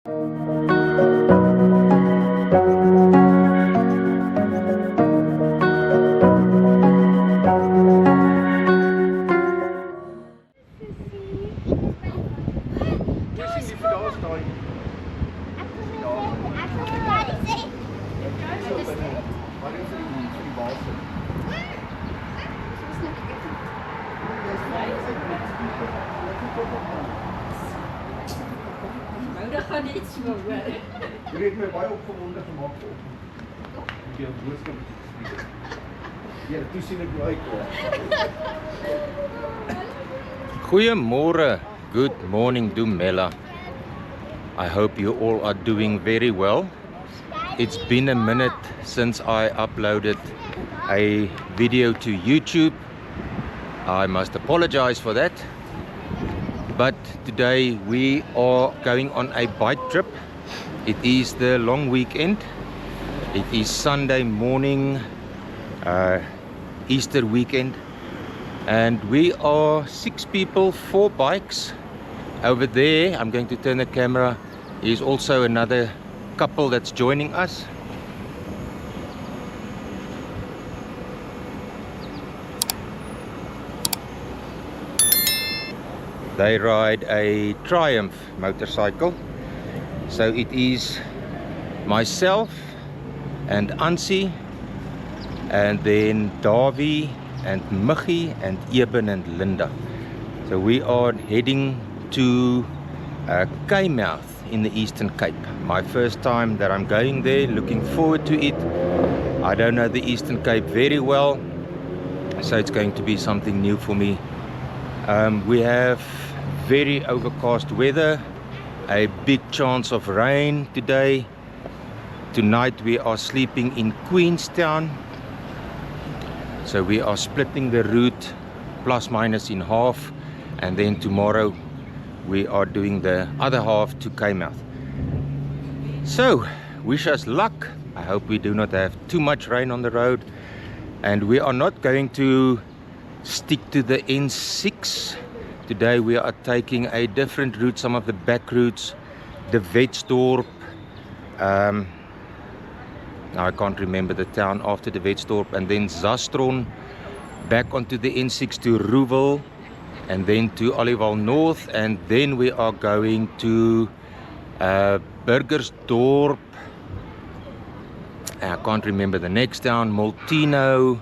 Jy het my baie opgewonde gemaak op die boodskap wat ek gestuur het. Ja, toe sien ek hoe uitkom. Goeiemôre. Good morning, Dumela. I hope you all are doing very well. It's been a minute since I uploaded a video to YouTube. I must apologize for that. But today we are going on a bike trip. It is the long weekend. It is Sunday morning, Easter weekend, and we are 6 people, 4 bikes. Over there, I'm going to turn the camera, is also another couple that's joining us. They ride a Triumph motorcycle. So it is myself and Ansie, and then Davie and Michi and Eben and Linda. So we are heading to Kei Mouth in the Eastern Cape. My first time that I'm going there, looking forward to it. I don't know the Eastern Cape very well, so it's going to be something new for me. We have very overcast weather, a big chance of rain today. Tonight we are sleeping in Queenstown, so we are splitting the route plus minus in half, and then tomorrow we are doing the other half to Kei Mouth. So wish us luck. I hope we do not have too much rain on the road, and we are not going to stick to the N6. Today we are taking a different route, some of the back routes, the Wetsdorp, now I can't remember the town after the Wetsdorp, and then Zastron, back onto the N6 to Roeville, and then to Olivewal North, and then we are going to Burgersdorp, I can't remember the next town, Molteno,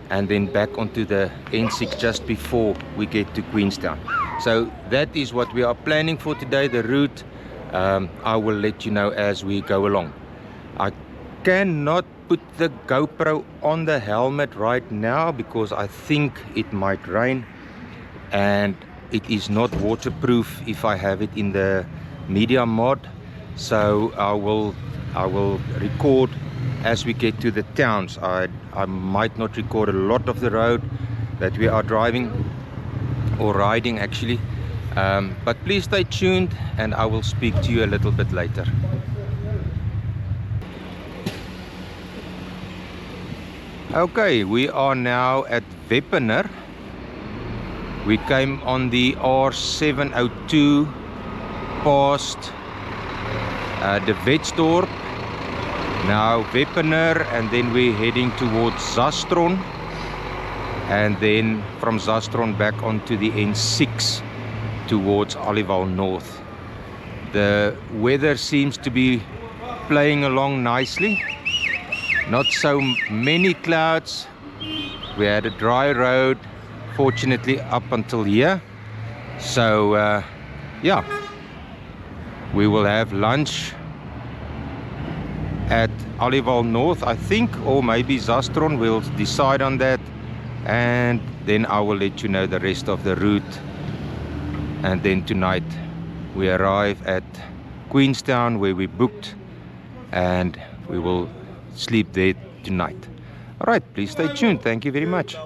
and then back onto the N6 just before we get to Queenstown. So that is what we are planning for today, the route. I will let you know as we go along. I cannot put the GoPro on the helmet right now because I think it might rain, and it is not waterproof if I have it in the media mod. So I will record as we get to the towns. I might not record a lot of the road that we are driving or riding actually, but please stay tuned and I will speak to you a little bit later. Okay, we are now at Weppener. We came on the R702 past the Wetsdorp, now Weppener, and then we're heading towards Zastron, and then from Zastron back onto the N6 towards Olivewal North. The weather seems to be playing along nicely, not so many clouds. We had a dry road fortunately up until here, so yeah, we will have lunch at Olivewal North, I think, or maybe Zastron. We'll decide on that, and then I will let you know the rest of the route. And then tonight we arrive at Queenstown, where we booked, and we will sleep there tonight. All right, please stay tuned. Thank you very much.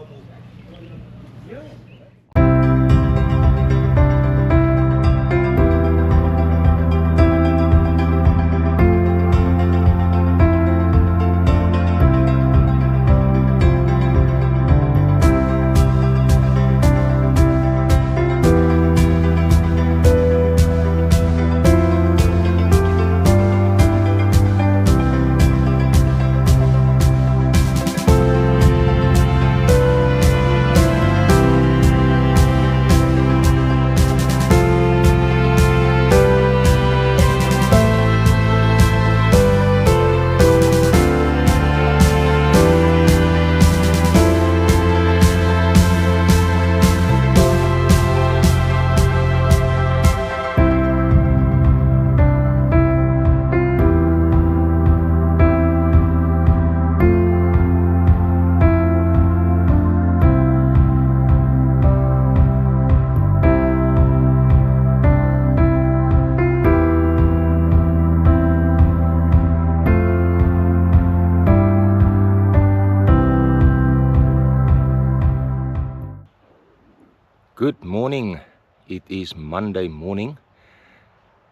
morning. It is Monday morning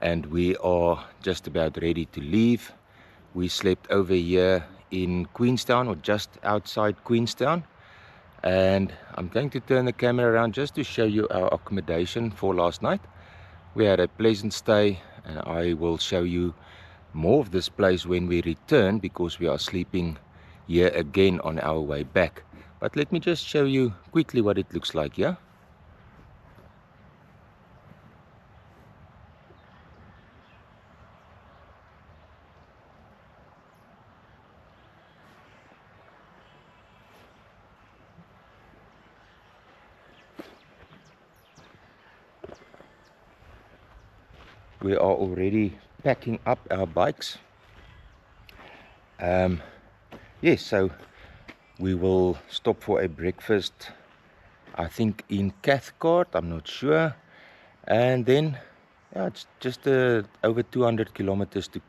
and we are just about ready to leave. We slept over here in Queenstown, or just outside Queenstown, and I'm going to turn the camera around just to show you our accommodation for last night. We had a pleasant stay, and I will show you more of this place when we return, because we are sleeping here again on our way back. But let me just show you quickly what it looks like here. We are already packing up our bikes. Yes, so we will stop for a breakfast, I think in Cathcart, I'm not sure. And then, yeah, it's just over 200 kilometers to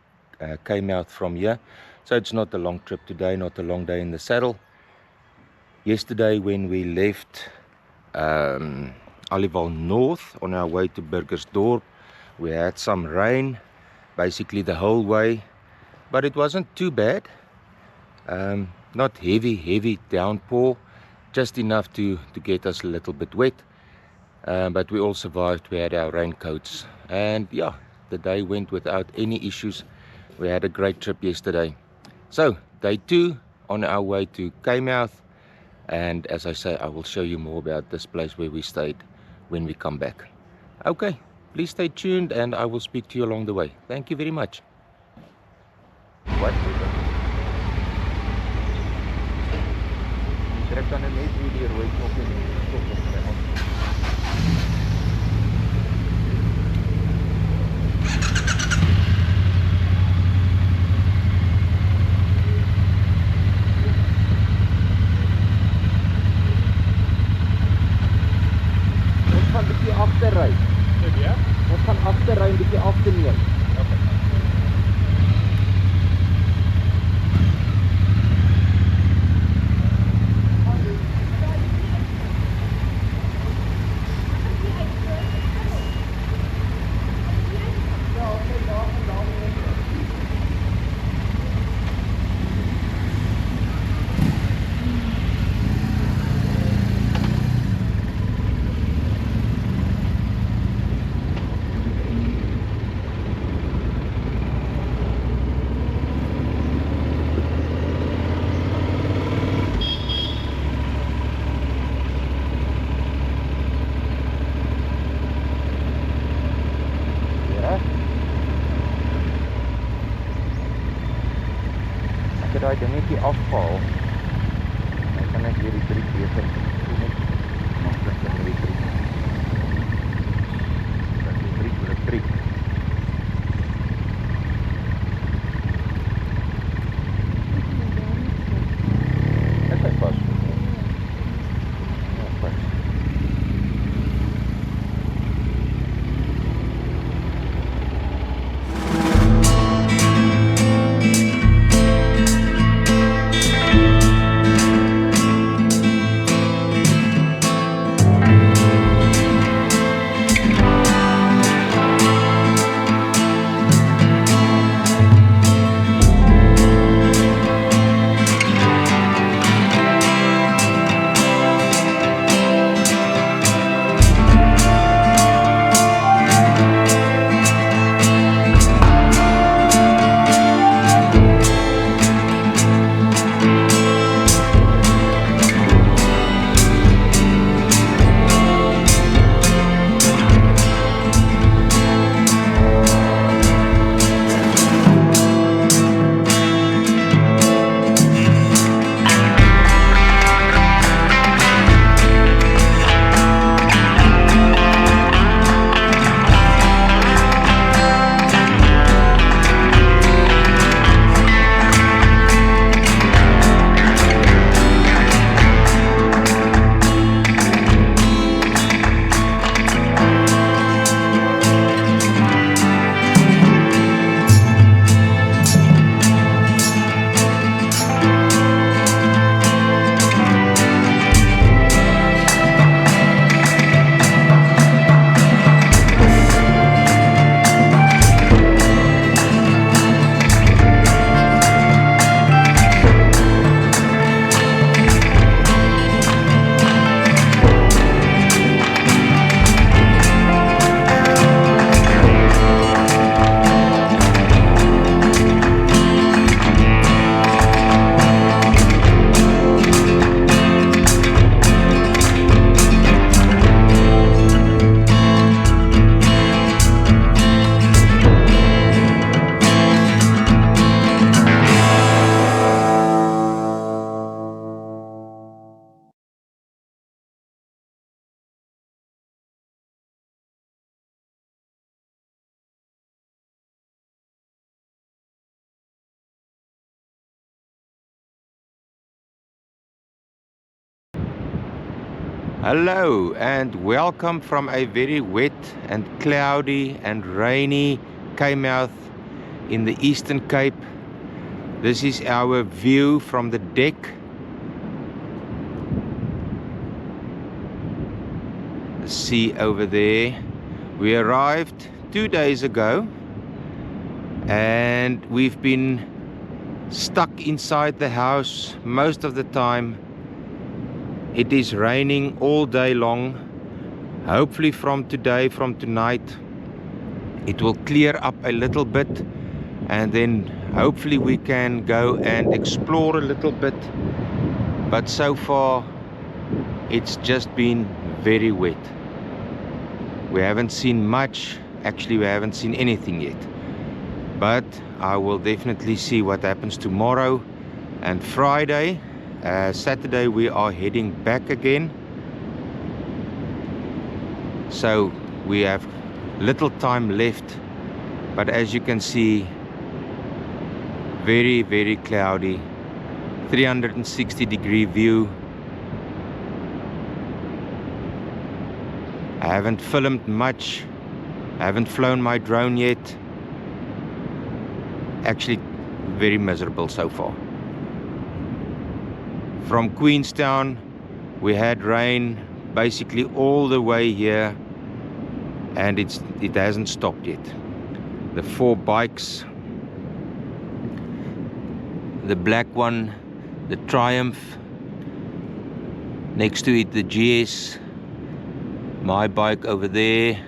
Kei Mouth from here. So it's not a long trip today, not a long day in the saddle. Yesterday when we left Alival North on our way to Burgersdorp, we had some rain basically the whole way, but it wasn't too bad. Not heavy downpour, just enough to get us a little bit wet, but we all survived. We had our raincoats, and yeah, the day went without any issues. We had a great trip yesterday. So day 2 on our way to Kei Mouth, and as I say, I will show you more about this place where we stayed when we come back. Okay, please stay tuned and I will speak to you along the way. Thank you very much. What is it? Trek dan net weer die rooi knop in die stop op sy hand. Ons gaan 'n bietjie agterry. Ja? Ons gaan agterry 'n bietjie af te neem. Okay. Daai dingetjie afval. Dan kan ek hierdie 3 beter maklik met die 3. Dat is 3 vir 'n 3. Dit is pas. Ja, pas. Hello and welcome from a very wet and cloudy and rainy Kei Mouth in the Eastern Cape. This is our view from the deck. The sea over there. We arrived 2 days ago and we've been stuck inside the house most of the time. It is raining all day long. Hopefully from tonight, it will clear up a little bit, and then hopefully we can go and explore a little bit. But so far, it's just been very wet. We haven't seen much. Actually, we haven't seen anything yet. But I will definitely see what happens tomorrow and Friday. Saturday we are heading back again, so we have little time left, but as you can see, very cloudy, 360-degree view. I haven't filmed much. I haven't flown my drone yet. Actually very miserable so far. From Queenstown, we had rain basically all the way here, and it hasn't stopped yet. The 4 bikes, the black one, the Triumph, next to it the GS, my bike over there,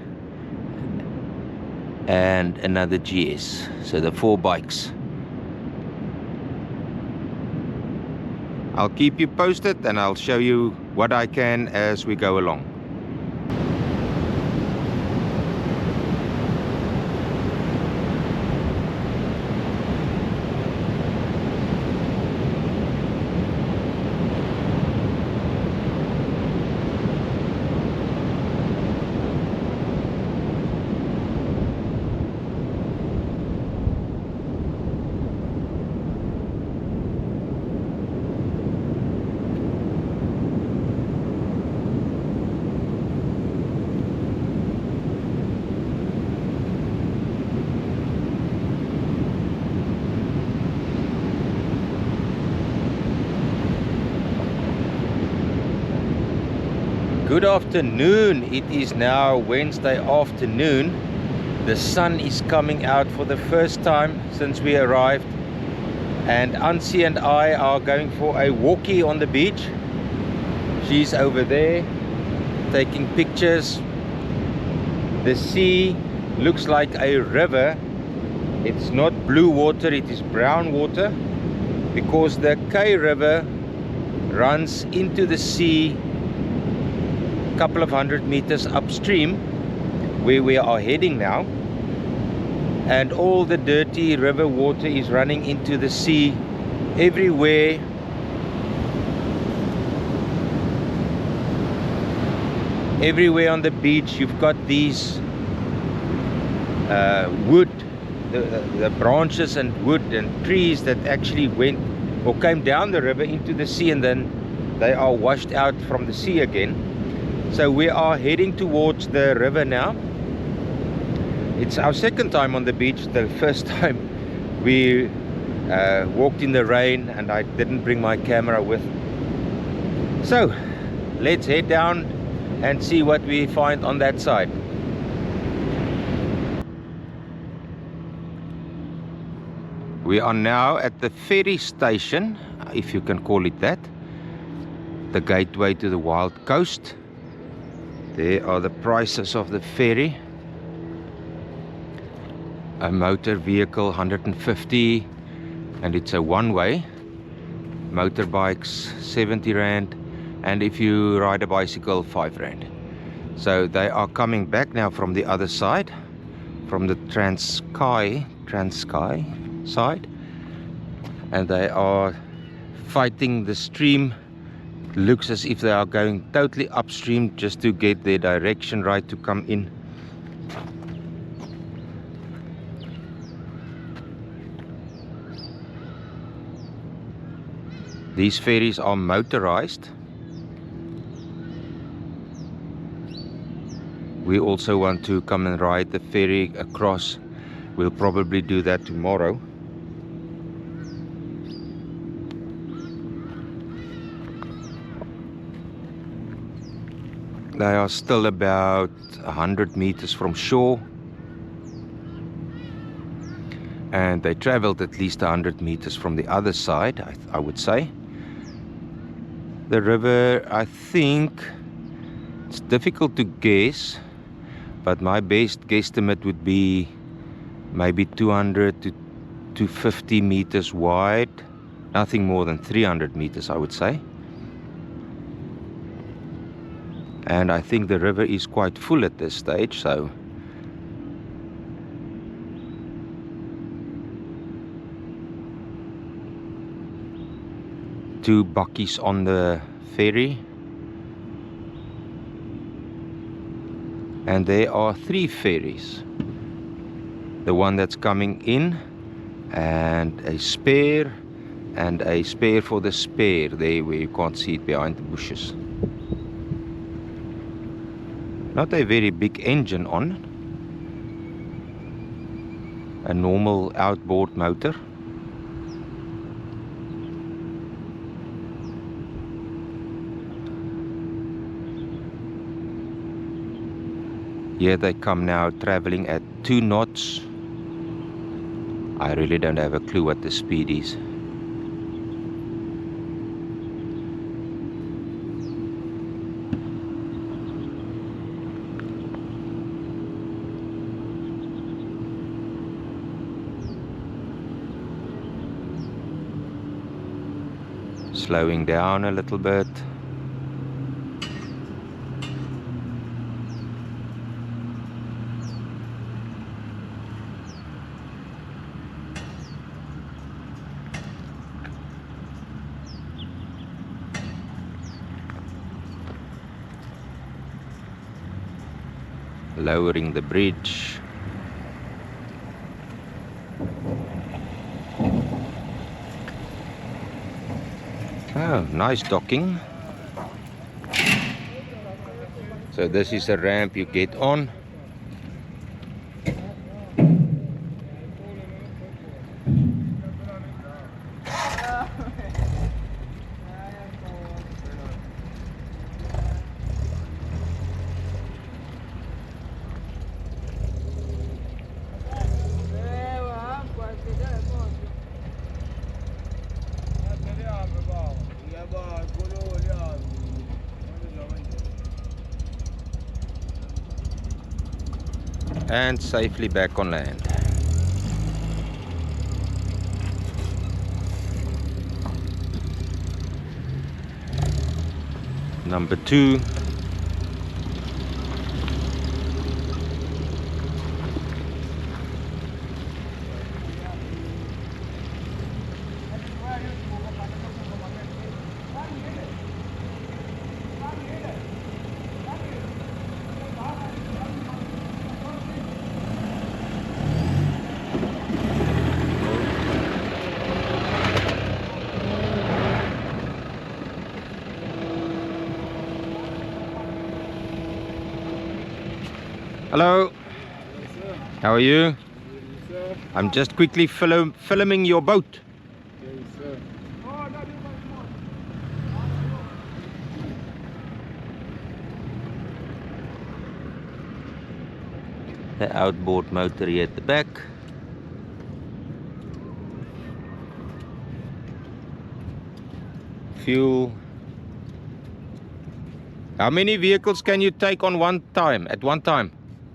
and another GS. So the 4 bikes. I'll keep you posted and I'll show you what I can as we go along. Good afternoon. It is now Wednesday afternoon. The sun is coming out for the first time since we arrived, and Ansi and I are going for a walkie on the beach. She's over there taking pictures. The sea looks like a river. It's not blue water, it is brown water, because the Kei River runs into the sea couple of 100 meters upstream where we are heading now, and all the dirty river water is running into the sea everywhere. Everywhere on the beach you've got these wood, the branches and wood and trees that actually went or came down the river into the sea, and then they are washed out from the sea again. So we are heading towards the river now. It's our second time on the beach. The first time we walked in the rain and I didn't bring my camera with. So let's head down and see what we find on that side. We are now at the ferry station, if you can call it that. The gateway to the Wild Coast. There are the prices of the ferry. A motor vehicle 150, and it's a one-way. Motorbikes 70 Rand, and if you ride a bicycle 5 Rand. So they are coming back now from the other side, from the Transkei side, and they are fighting the stream. Looks as if they are going totally upstream just to get their direction right to come in. These ferries are motorized. We also want to come and ride the ferry across. We'll probably do that tomorrow. They are still about 100 meters from shore, and they traveled at least 100 meters from the other side, I would say. The river, I think, it's difficult to guess, but my best guesstimate would be maybe 200 to 250 meters wide. Nothing more than 300 meters, I would say. And I think the river is quite full at this stage, so two bakkies on the ferry, and there are 3 ferries. The one that's coming in, and a spare for the spare there where you can't see it behind the bushes. Not a very big engine on, a normal outboard motor. Here they come now, traveling at 2 knots. I really don't have a clue what the speed is. Slowing down a little bit. Lowering the bridge. Oh, nice docking. So this is a ramp you get on. And safely back on land. Number 2. Hello. Yes, sir. How are you? Yes, sir. I'm just quickly filming your boat. Yes, sir. The outboard motor here at the back. Fuel. How many vehicles can you take on one time, at one time?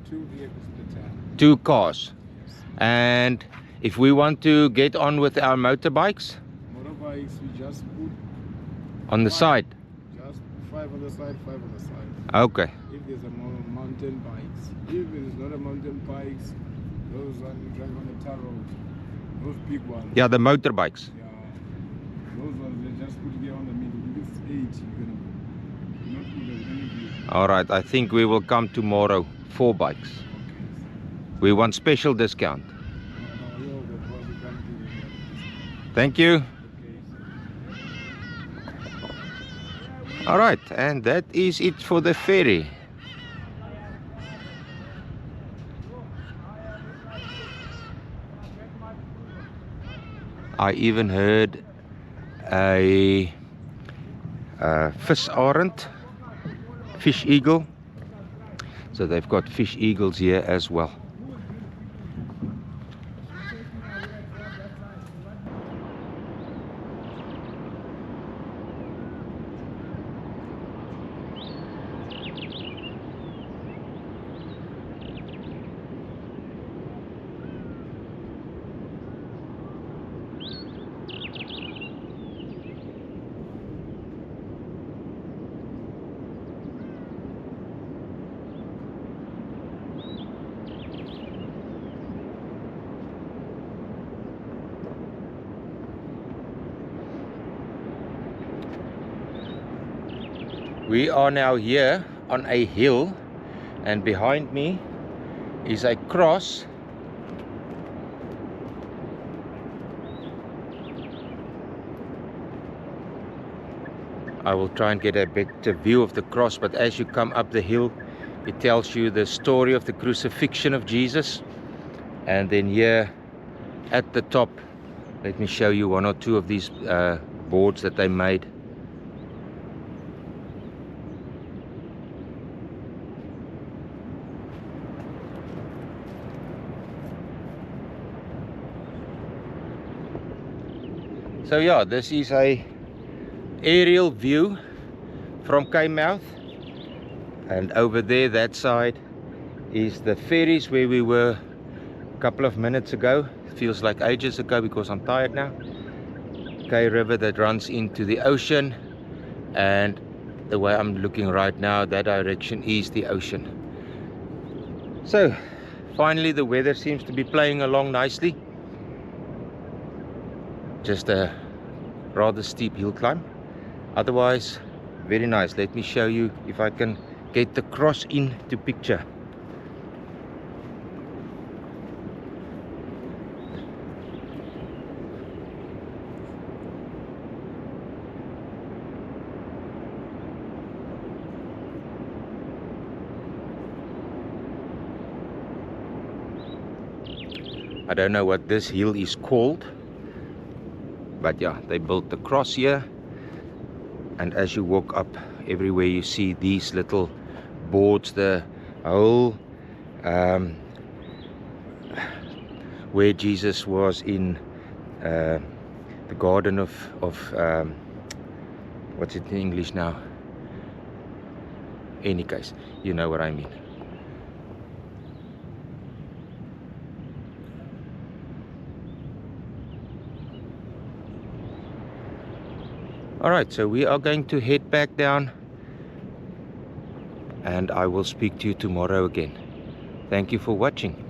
2 vehicles at a time. 2 cars. Yes. And if we want to get on with our motorbikes? Motorbikes, we just put On the 5. side? Just 5 on the side, 5 on the side. Okay. If there's a mountain bikes. If it's not a mountain bikes, those ones you drive on the tar road. Those big ones. Yeah, the motorbikes. Yeah. Those ones, they just put here on the middle. If it's 8, you're gonna not put any vehicle. Alright, I think we will come tomorrow. 4 bikes. Okay. We want special discount. No, that's what we can't do. Thank you. Okay. Alright, and that is it for the ferry. I even heard a fish arendt, fish eagle. So they've got fish eagles here as well. We are now here on a hill, and behind me is a cross. I will try and get a better view of the cross, but as you come up the hill, it tells you the story of the crucifixion of Jesus. And then here at the top, let me show you one or two of these boards that they made. So yeah, this is a aerial view from Kei Mouth, and over there, that side, is the ferries where we were a couple of minutes ago. It feels like ages ago because I'm tired now. Kei River that runs into the ocean, and the way I'm looking right now, that direction is the ocean. So finally the weather seems to be playing along nicely. Just a rather steep hill climb, otherwise very nice. Let me show you if I can get the cross into picture. I don't know what this hill is called, but yeah, they built the cross here, and as you walk up, everywhere you see these little boards, the whole where Jesus was in the garden of what's it in English now? Any case, you know what I mean. Alright, so we are going to head back down, and I will speak to you tomorrow again. Thank you for watching.